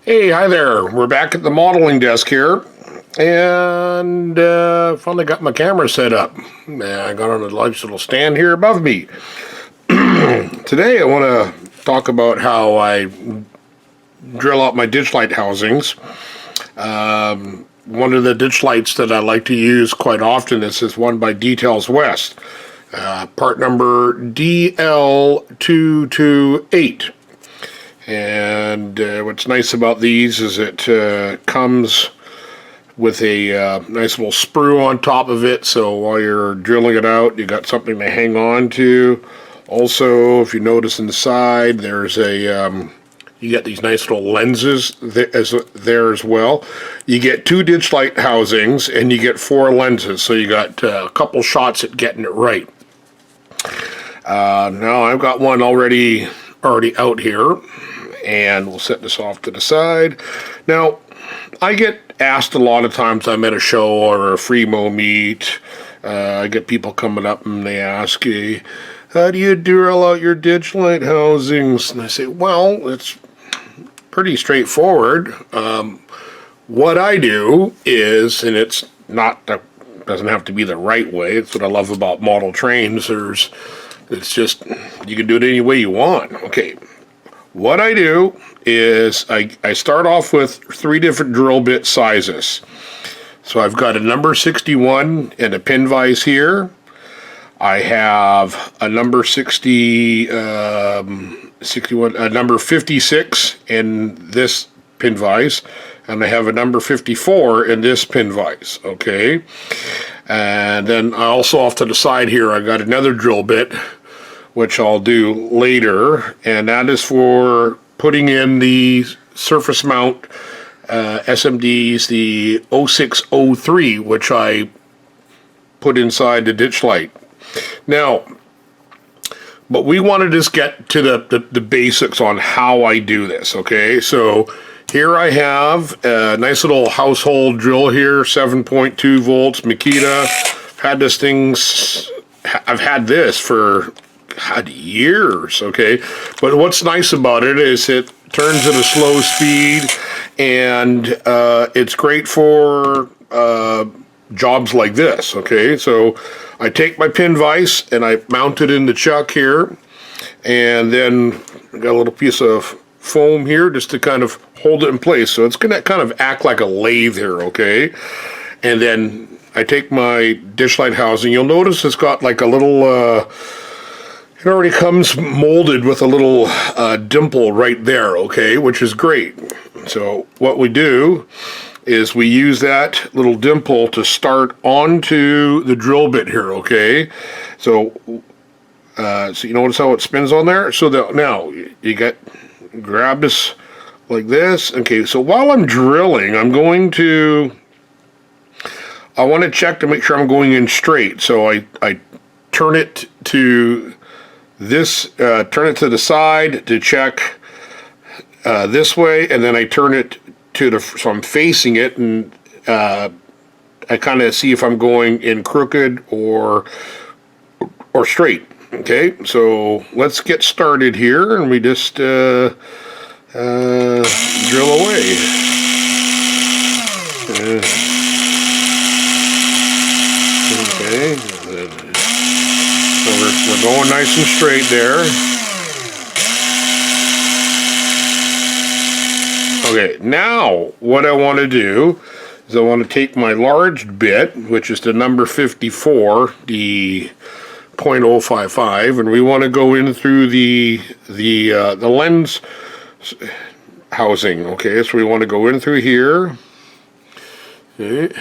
Hey, hi there. We're back at the modeling desk here, and finally got my camera set up. I got on a nice little stand here above me. Today I want to talk about how I drill out my ditch light housings. One of the ditch lights that I like to use quite often is this one by Details West, part number DL228. And what's nice about these is it comes with a nice little sprue on top of it, so while you're drilling it out, you got something to hang on to. Also, if you notice inside, there's a you get these nice little lenses there as well. You get 2 ditch light housings, and you get 4 lenses, so you got a couple shots at getting it right. Now I've got one already out here, and we'll set this off to the side. Now, I get asked a lot of times I'm at a show or a free mo meet. I get people coming up and they ask, how do you drill out your ditch light housings? And I say, well, it's pretty straightforward. What I do is, and it's not doesn't have to be the right way. It's what I love about model trains. It's just, you can do it any way you want. Okay. What I do is I start off with 3 different drill bit sizes. So I've got a number 61 and a pin vise here. I have a number 61, a number 56 in this pin vise, and I have a number 54 in this pin vise, okay? And then I also off to the side here, I got another drill bit, which I'll do later, and that is for putting in the surface mount SMDs, the 0603, which I put inside the ditch light. Now, but we want to just get to the basics on how I do this, okay? So here I have a nice little household drill here, 7.2 volts, Makita. I've had this for years, okay? But what's nice about it is it turns at a slow speed, and it's great for jobs like this, okay? So I take my pin vise and I mount it in the chuck here, and then I got a little piece of foam here just to kind of hold it in place. So it's gonna kind of act like a lathe here, okay? And then I take my ditch light housing. You'll notice it's got like a little it already comes molded with a little dimple right there, okay, which is great. So what we do is we use that little dimple to start onto the drill bit here, okay? So you notice how it spins on there? So now you grab this like this. Okay, so while I'm drilling, I want to check to make sure I'm going in straight. So I turn it to this, turn it to the side to check this way, and then I turn it so I'm facing it, and I kind of see if I'm going in crooked or straight. Okay, so let's get started here, and we just drill away. Okay. So we're going nice and straight there. Okay, now what I want to do is I want to take my large bit, which is the number 54, the 0.055, and we want to go in through the lens housing. Okay, so we want to go in through here. Okay.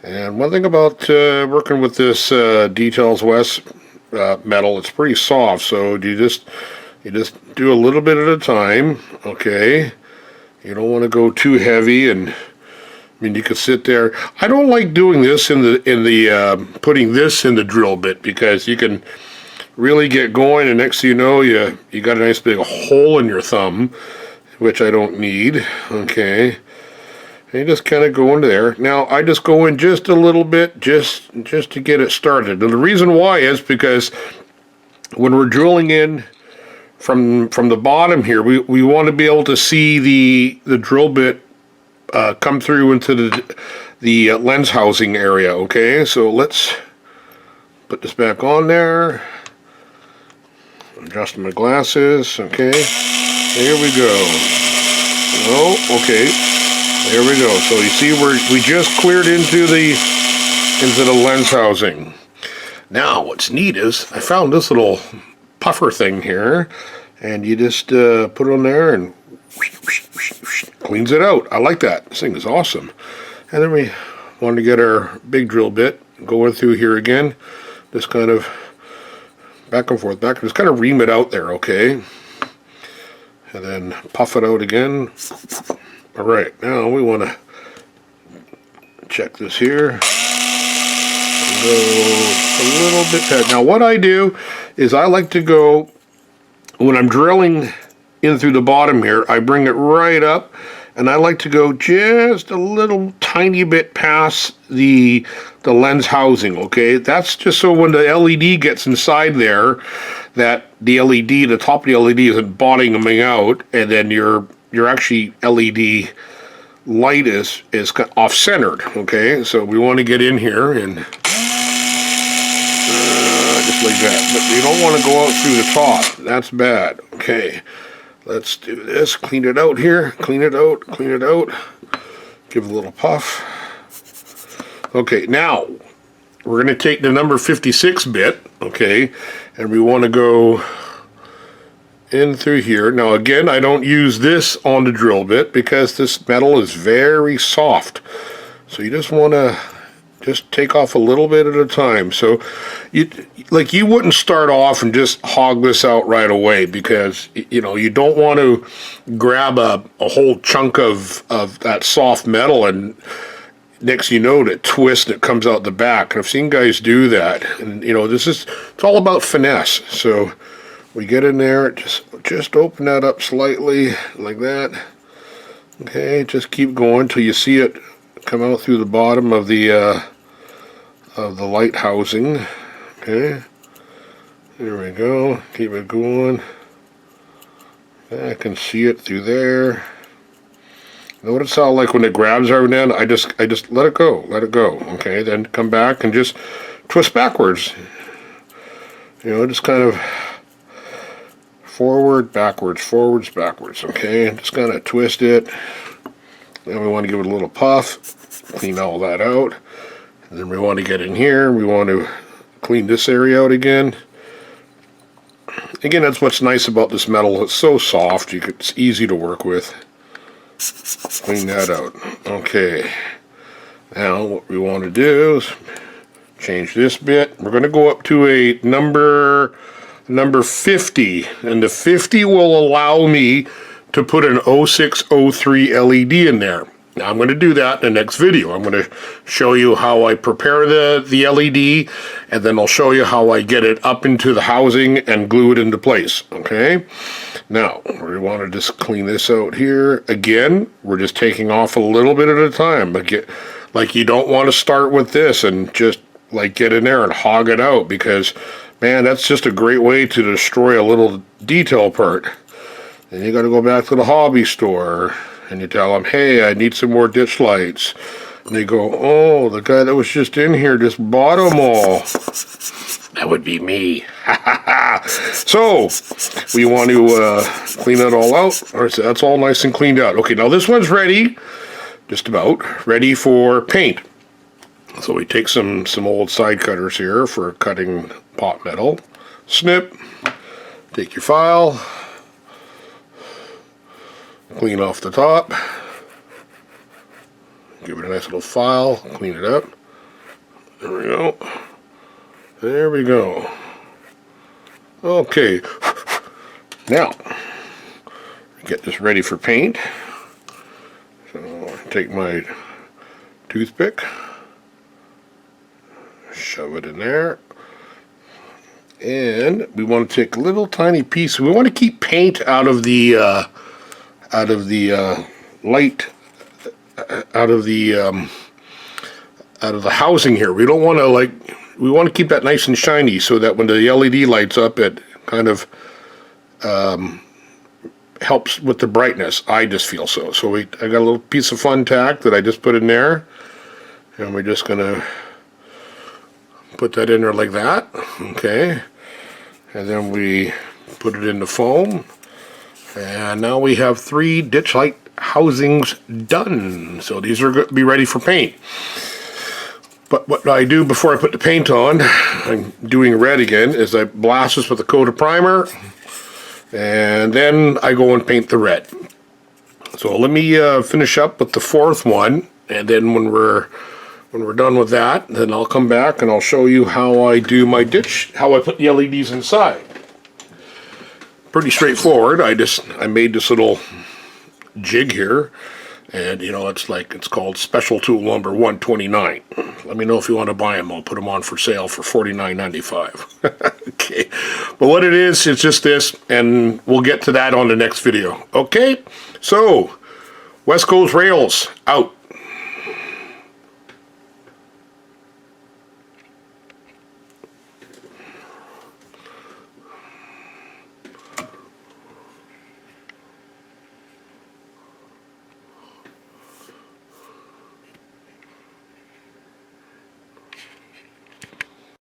And one thing about working with this Details West metal, it's pretty soft, so you just do a little bit at a time, okay? You don't want to go too heavy, and I mean, you could sit there. I don't like doing this in the putting this in the drill bit, because you can really get going, and next thing you know, you got a nice big hole in your thumb, which I don't need, okay? And you just kind of go into there. Now, I just go in just a little bit, just to get it started. And the reason why is because when we're drilling in from the bottom here, we want to be able to see the drill bit come through into the lens housing area. Okay, so let's put this back on there. Adjust my glasses. Okay, there we go. Oh, okay, there we go. So you see, we just cleared into the lens housing. Now, what's neat is I found this little puffer thing here, and you just put it on there and cleans it out. I like that. This thing is awesome. And then we want to get our big drill bit, going through here again, just kind of back and forth, just kind of ream it out there, okay? And then puff it out again. All right, now we want to check this here. Go a little bit tight. Now what I do is I like to go, when I'm drilling in through the bottom here, I bring it right up, and I like to go just a little tiny bit past the lens housing, okay? That's just so when the LED gets inside there, that the LED, the top of the LED isn't bottoming out, and then your actually LED light is off-centered, okay? So we want to get in here and just like that, but you don't want to go out through the top. That's bad. Okay, let's do this. Clean it out here. Clean it out. Clean it out. Give it a little puff. Okay, now we're going to take the number 56 bit, okay, and we want to go in through here. Now again, I don't use this on the drill bit because this metal is very soft. So you just want to just take off a little bit at a time. So you wouldn't start off and just hog this out right away, because you don't want to grab a whole chunk of that soft metal and next you know it twists and it comes out the back. And I've seen guys do that, and it's all about finesse. So we get in there, just open that up slightly like that. Okay, just keep going till you see it come out through the bottom of the light housing. Okay, there we go. Keep it going. I can see it through there. Notice how, like, when it grabs every now and then, I just let it go, okay? Then come back and just twist backwards. Just kind of forward, backwards, forwards, backwards, okay? And just kind of twist it. Then we want to give it a little puff, clean all that out. And then we want to get in here, we want to clean this area out again. Again, that's what's nice about this metal. It's so soft, it's easy to work with. Clean that out. Okay. Now what we want to do is change this bit. We're going to go up to a number 50, and the 50 will allow me to put an 0603 LED in there. Now I'm going to do that in the next video. I'm going to show you how I prepare the LED, and then I'll show you how I get it up into the housing and glue it into place. Okay? Now, we want to just clean this out here. Again, we're just taking off a little bit at a time. Like you don't want to start with this and just like get in there and hog it out, because, man, that's just a great way to destroy a little detail part. Then you got to go back to the hobby store and you tell them, hey, I need some more ditch lights. And they go, oh, the guy that was just in here just bought them all. That would be me. So, we want to clean it all out. All right, so that's all nice and cleaned out. Okay, now this one's ready, just about, ready for paint. So we take some old side cutters here for cutting pot metal. Snip, take your file, clean off the top, give it a nice little file, clean it up. There we go. There we go. Okay, now get this ready for paint. So take my toothpick, shove it in there, and we want to take a little tiny piece. We want to keep paint out of the light, out of the housing here. We don't want to we want to keep that nice and shiny so that when the LED lights up, it kind of helps with the brightness. I just feel so. So I got a little piece of fun tack that I just put in there, and we're just gonna put that in there like that. Okay, and then we put it in the foam, and now we have 3 ditch light housings done. So these are going to be ready for paint. But what I do before I put the paint on, I'm doing red again, is I blast this with a coat of primer, and then I go and paint the red. So let me finish up with the 4th one, and then when we're done with that, then I'll come back and I'll show you how I do my ditch, how I put the LEDs inside. Pretty straightforward. I made this little jig here, and you know, it's called Special Tool Number 129. Let me know if you want to buy them. I'll put them on for sale for $49.95. Okay, but what it is, it's just this, and we'll get to that on the next video. Okay, so West Coast Rails out.